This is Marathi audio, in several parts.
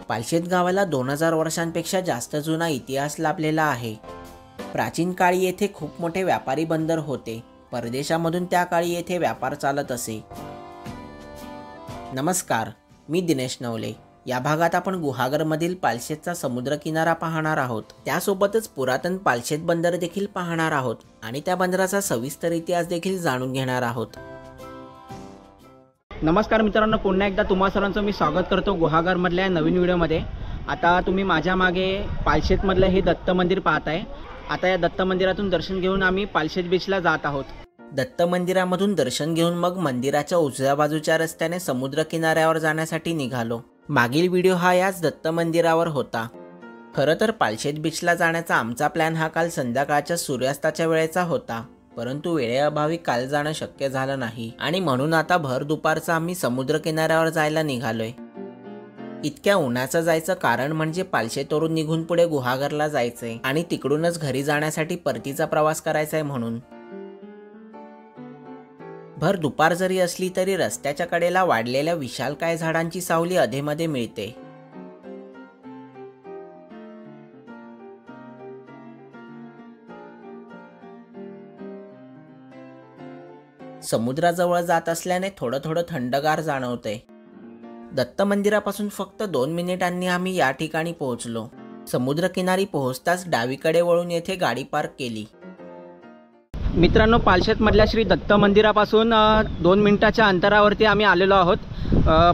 पालशेत गावाला 2000 वर्षांपेक्षा जास्त जुना इतिहास लाभलेला आहे। प्राचीन काळी येथे खूप मोठे व्यापारी बंदर होते। परदेशामधून त्या काळी येथे व्यापार चालत असे। नमस्कार, मी दिनेश नवले। या भागात आपण गुहागरमधील पालशेतचा समुद्र किनारा पाहणार आहोत। त्यासोबतच पुरातन पालशेत बंदर देखील पाहणार आहोत आणि त्या बंदराचा सविस्तर इतिहास देखील जाणून घेणार आहोत। नमस्कार मित्रांनो, पुन्हा एकदा तुम्हा सर्वांचं मी स्वागत करतो गुहागरमधल्या नवीन व्हिडिओमध्ये। आता तुम्ही माझ्या मागे पालशेतमधलं हे दत्त मंदिर पाहताय। आता या दत्त मंदिरातून दर्शन घेऊन आम्ही पालशेत बीचला जात आहोत। दत्त मंदिरामधून दर्शन घेऊन मग मंदिराच्या उजव्या बाजूच्या रस्त्याने समुद्र किनाऱ्यावर जाण्यासाठी निघालो। मागील व्हिडिओ हा याच दत्त मंदिरावर होता। खरं तर पालशेत बीचला जाण्याचा आमचा प्लॅन हा काल संध्याकाळच्या सूर्यास्ताच्या वेळेचा होता, परंतु वेळेअभावी काल जाणं शक्य झालं नाही आणि म्हणून आता भर दुपारचं आम्ही समुद्र किनाऱ्यावर जायला निघालोय। इतक्या उन्हाचं जायचं कारण म्हणजे पालशेतवरून निघून पुढे गुहागरला जायचंय आणि तिकडूनच घरी जाण्यासाठी परतीचा प्रवास करायचाय म्हणून। भर दुपार जरी असली तरी रस्त्याच्या कडेला वाढलेल्या विशालकाय झाडांची सावली अधेमध्ये मिळते। समुद्राजवळ जात असल्याने थोडं थंडगार जाणवते। दत्त मंदिरापासून फक्त 2 मिनिटांनी आम्ही या ठिकाणी पोहोचलो। समुद्र किनारी पोहोचताच डावीकडे वळून येथे गाडी पार्क केली। मित्रांनो, पालशेतमधल्या श्री दत्त मंदिरापासून 2 मिनिटाच्या अंतरावरती आम्ही आलेलो आहोत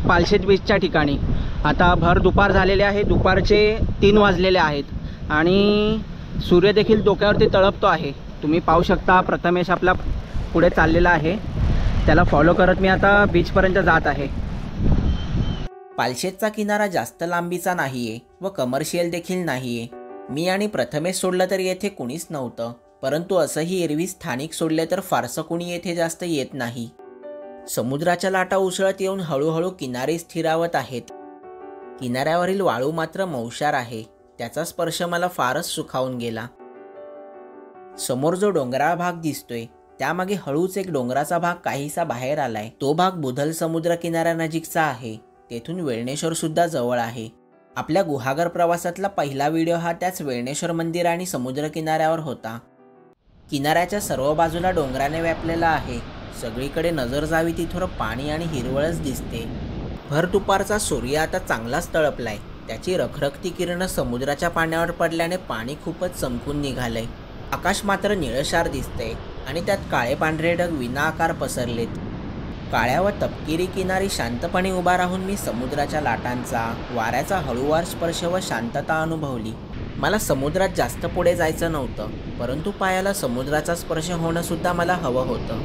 पालशेत बीचच्या ठिकाणी। आता भर दुपार झालेले आहे, दुपारचे 3 वाजलेले आहेत आणि सूर्य देखील डोक्यावरती तळपतो आहे। तुम्ही पाहू शकता प्रथमेश आपला पुढे चाललेला आहे, त्याला फॉलो करत मी आता बीचपर्यंत जात आहे। पालशेतचा किनारा जास्त लांबीचा नाहीये व कमर्शियल देखील नाहीये। मी आणि प्रथमेश सोडलं तर येथे कुणीच नव्हतं, परंतु असंही एरवी स्थानिक सोडले तर फारसं कुणी येथे जास्त येत नाही। समुद्राच्या लाटा उसळत येऊन हळूहळू किनारे स्थिरावत आहेत। किनाऱ्यावरील वाळू मात्र मौशार आहे, त्याचा स्पर्श मला फारच सुखावून गेला। समोर जो डोंगराळ भाग दिसतोय त्यामागे हळूच एक डोंगराचा भाग काहीसा बाहेर आलाय। तो भाग बुधल समुद्र किनाऱ्यानजीकचा आहे। तेथून वेळणेश्वर सुद्धा जवळ आहे। आपल्या गुहागर प्रवासातला पहिला व्हिडिओ हा त्याच वेळणेश्वर मंदिर आणि समुद्र किनाऱ्यावर होता। किनाऱ्याच्या सर्व बाजूला डोंगराने व्यापलेला आहे। सगळीकडे नजर जावी तिथवर पाणी आणि हिरवळच दिसते। भर दुपारचा सूर्य आता चांगलाच तळपलाय। त्याची रखरखती किरण समुद्राच्या पाण्यावर पडल्याने पाणी खूपच चमकून निघालंय। आकाश मात्र निळशार दिसते आणि त्यात काळे पांढरे ढग विनाआकार पसरलेत। काळ्या व तपकिरी किनारी शांतपणे उभा राहून मी समुद्राच्या लाटांचा, वाऱ्याचा हळूवार स्पर्श व शांतता अनुभवली। मला समुद्रात जास्त पुढे जायचं नव्हतं, परंतु पायाला समुद्राचा स्पर्श होणं सुद्धा मला हवं होतं।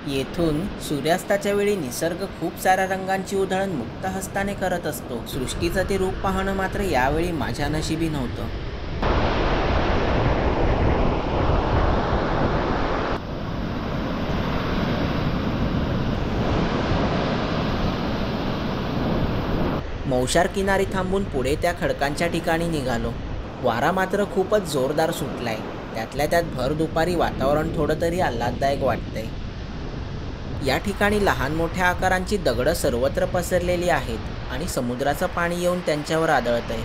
येथून सूर्यास्ताच्या वेळी निसर्ग खूप साऱ्या रंगांची उधळण मुक्त हस्ताने करत असतो। सृष्टीचं ते रूप पाहणं मात्र यावेळी माझ्या नशिबी नव्हतं। मौशार किनारी थांबून पुढे त्या खडकांच्या ठिकाणी निघालो। वारा मात्र खूपच जोरदार सुटलाय। त्यातल्या त्यात भर दुपारी वातावरण थोडं तरी आल्हाददायक वाटतंय। या ठिकाणी लहान मोठ्या आकारांची दगडं सर्वत्र पसरलेली आहेत आणि समुद्राचं पाणी येऊन त्यांच्यावर आदळतंय।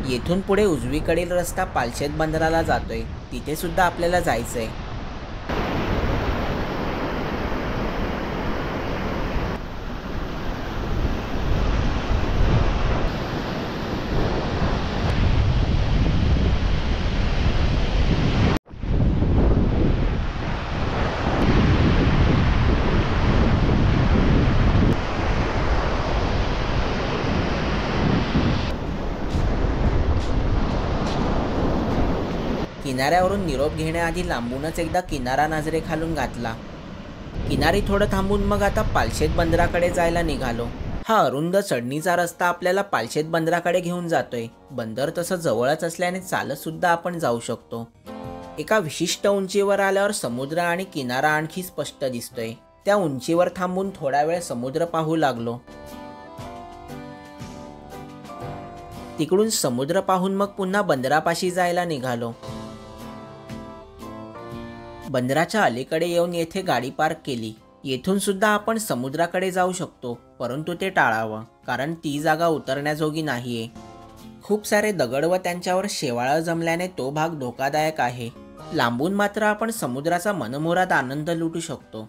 येथून पुढे उजवीकडील रस्ता पालशेत बंदराला जातोय, तिथे सुद्धा आपल्याला जायचंय। किनाऱ्यावरून निरोप घेण्याआधी लांबूनच एकदा किनारा नजरेखालून घातला। किनारी थोडं थांबून मग आता पालशेत बंदराकडे जायला निघालो। हा अरुंद चढणीचा रस्ता आपल्याला पालशेत बंदराकडे घेऊन जातोय। बंदर तसं जवळच असल्याने चालत सुद्धा आपण जाऊ शकतो। एका विशिष्ट उंचीवर आल्यावर समुद्र आणि किनारा आणखी स्पष्ट दिसतोय। त्या उंचीवर थांबून थोडा वेळ समुद्र पाहू लागलो। तिकडून समुद्र पाहून मग पुन्हा बंदरापाशी जायला निघालो। बंदराच्या अलीकडे येऊन येथे गाडी पार्क केली। येथून सुद्धा आपण समुद्राकडे जाऊ शकतो, परंतु ते टाळावं, कारण ती जागा उतरण्याजोगी नाहीये. खूप सारे दगड व त्यांच्यावर शेवाळं जमल्याने तो भाग धोकादायक आहे. लांबून मात्र आपण समुद्राचा मनमोहरात आनंद लुटू शकतो.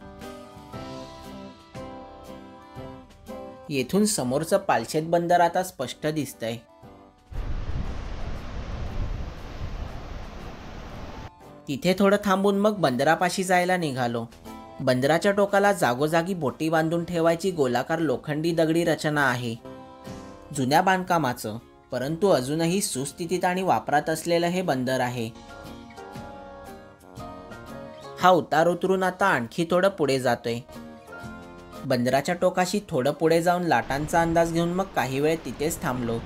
येथून समोरचं पालशेत बंदर आता स्पष्ट दिसतंय. तिथे थोडं थांबून मग बंदरापाशी जायला निघालो. बंदराच्या टोकाला जागोजागी बोटी बांधून ठेवायची गोलाकार लोखंडी दगडी रचना आहे. जुन्या बांधकामाचं, परंतु अजूनही सुस्थितीत आणि वापरात असलेलं हे बंदर आहे. हा उतार उतरून आता आणखी थोडं पुढे जातोय. बंदराच्या टोकाशी थोडं पुढे जाऊन लाटांचा अंदाज घेऊन मग काही वेळ तिथेच थांबलो.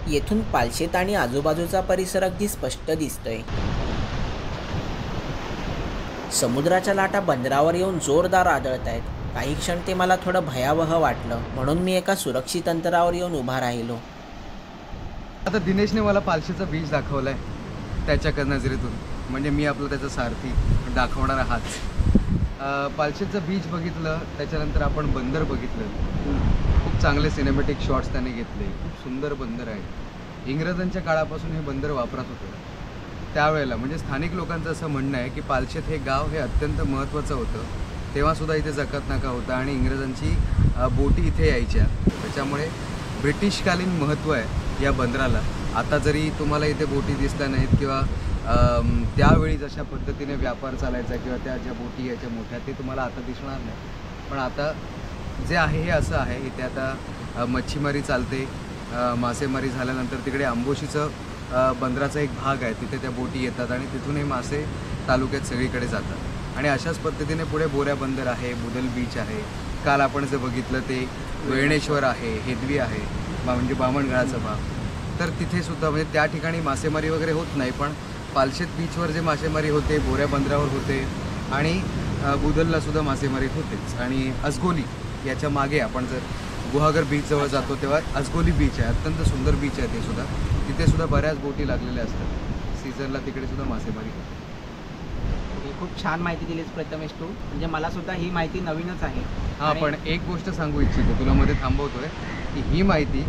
येथून पालशेत आणि आजूबाजूचा परिसर अगदी स्पष्ट दिसतोय. समुद्राच्या लाटा बंदरावर येऊन जोरदार आदळत आहेत. काही क्षण ते मला थोडं भयावह वाटलं, म्हणून मी एका सुरक्षित अंतरावर येऊन उभा राहिलो. आता दिनेशने मला पालशेचा बीच दाखवलाय त्याच्या नजरेतून, म्हणजे मी आपलं त्याचा सारथी दाखवणारा हाच. पालशेचं बीच बघितलं, त्याच्यानंतर आपण बंदर बघितलं. खूप चांगले सिनेमॅटिक शॉट्स त्याने घेतले. खूप सुंदर बंदर आहे. इंग्रजांच्या काळापासून हे बंदर वापरात होतं. त्यावेळेला म्हणजे स्थानिक लोकांचं असं म्हणणं आहे की पालशेत हे गाव हे अत्यंत महत्त्वाचं होतं. तेव्हासुद्धा इथे जकात नाका होता आणि इंग्रजांची बोटी इथे यायच्या. त्याच्यामुळे ब्रिटिशकालीन महत्त्व आहे या बंदराला. आता जरी तुम्हाला इथे बोटी दिसल्या नाहीत किंवा त्यावेळी जशा पद्धतीने व्यापार चालायचा किंवा त्या ज्या बोटी याच्या मोठ्या ते तुम्हाला आता दिसणार नाही, पण आता जे आहे हे असं आहे. इथे आता मच्छीमारी चालते. मासेमारी झाल्यानंतर तिकडे आंबोशीचं बंदराचा एक भाग आहे, तिथे त्या बोटी येतात आणि तिथून हे मासे तालुक्यात सगळीकडे जातात. आणि अशाच पद्धतीने पुढे बोऱ्या बंदर आहे, बुदल बीच आहे. काल आपण जे बघितलं ते वेळणेश्वर आहे, हेदवी आहे, म्हणजे बामणगडाचा भाग. तर तिथे सुद्धा म्हणजे त्या ठिकाणी मासेमारी वगैरे होत नाही, पण पालशेत बीचवर जे मासेमारी होते, बोऱ्या बंदरावर होते आणि बुदलला सुद्धा मासेमारी होतेच. आणि असगोली याच्या मागे आपण जर गुहागर बीचजवळ जातो तेव्हा असगोली बीच आहे, अत्यंत सुंदर बीच आहे ते सुद्धा. तिथे सुद्धा बऱ्याच बोटी लागलेल्या असतात. सीझनला तिकडे सुद्धा मासेमारी होते. खूप छान माहिती दिलीस प्रथमेश तू, म्हणजे मला सुद्धा ही माहिती नवीनच आहे. हां, पण एक गोष्ट सांगू इच्छितो, तुला मध्ये थांबवतोय की ही माहिती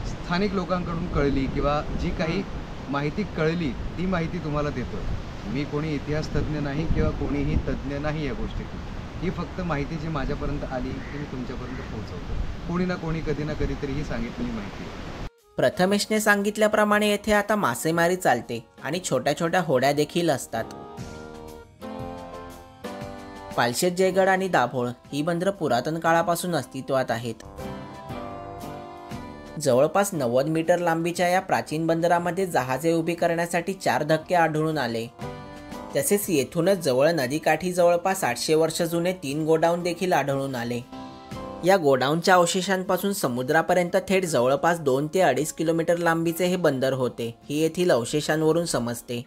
स्थानिक लोकांकडून कळली किंवा जी काही माहिती कळली ती माहिती तुम्हाला देतो. मी कोणी इतिहास तज्ज्ञ नाही किंवा कोणीही तज्ज्ञ नाही या गोष्टीतून. ही फक्त माहिती जी माझ्यापर्यंत आली ती मी तुमच्यापर्यंत पोहोचवतो. कोणी ना कोणी कधी ना कधीतरी ही सांगितलेली माहिती. प्रथमेशने सांगितल्याप्रमाणे येथे आता मासेमारी चालते आणि छोट्या छोट्या होड्या देखील असतात. पालशेत, जयगड आणि दाभोळ ही बंदरं पुरातन काळापासून अस्तित्वात आहेत. जवळपास 90 मीटर लांबीच्या या प्राचीन बंदरामध्ये जहाजे उभी करण्यासाठी 4 धक्के आढळून आले. तसेच येथूनच जवळ नदीकाठी जवळपास 800 वर्ष जुने 3 गोडाऊन देखील आढळून आले. या गोडाऊनच्या अवशेषांपासून समुद्रापर्यंत थेट जवळपास 2 ते 2.5 किलोमीटर लांबीचे हे बंदर होते, ही येथील अवशेषांवरून समजते.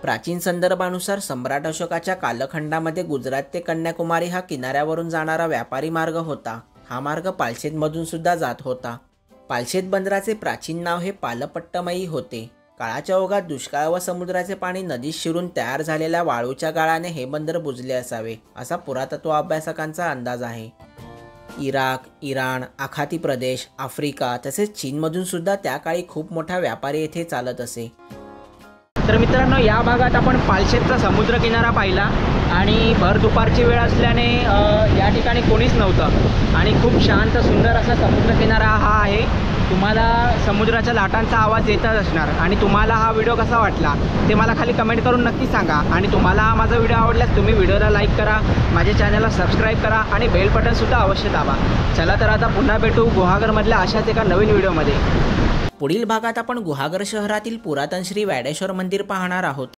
प्राचीन संदर्भानुसार सम्राट अशोकाच्या कालखंडामध्ये गुजरात ते कन्याकुमारी हा किनाऱ्यावरून जाणारा व्यापारी मार्ग होता. हा मार्ग पालशेतमधून सुद्धा जात होता. पालशेत बंदराचे प्राचीन नाव हे पालपट्टमई होते. काळाच्या ओघात दुष्काळ व समुद्राचे पाणी नदीत शिरून तयार झालेल्या वाळूच्या गाळाने हे बंदर बुजले असावे, असा पुरातत्व अभ्यासकांचा अंदाज आहे. इराक, इराण, आखाती प्रदेश, आफ्रिका तसेच चीनमधून सुद्धा त्या काळी खूप मोठा व्यापारी येथे चालत असे. तर मित्रांनो, या भागात आपण पालशेतचा समुद्र किनारा पाहिला आणि भर दुपारची वेळ असल्याने या ठिकाणी कोणीच नव्हतं आणि खूप शांत सुंदर असा समुद्र किनारा हा आहे. तुम्हाला समुद्राच्या लाटांचा आवाज येतच असणार. आणि तुम्हाला हा व्हिडिओ कसा वाटला ते मला खाली कमेंट करून नक्की सांगा. आणि तुम्हाला माझा व्हिडिओ आवडल्यास तुम्ही व्हिडिओला लाईक करा, माझ्या चॅनलला सबस्क्राईब करा आणि बेल बटनसुद्धा अवश्य दाबा. चला तर आता पुन्हा भेटू गुहागरमधल्या अशाच एका नवीन व्हिडिओमध्ये. पुढील भागात आपण गुहागर शहरातील पुरातन श्री वैडेश्वर मंदिर पाहणार आहोत.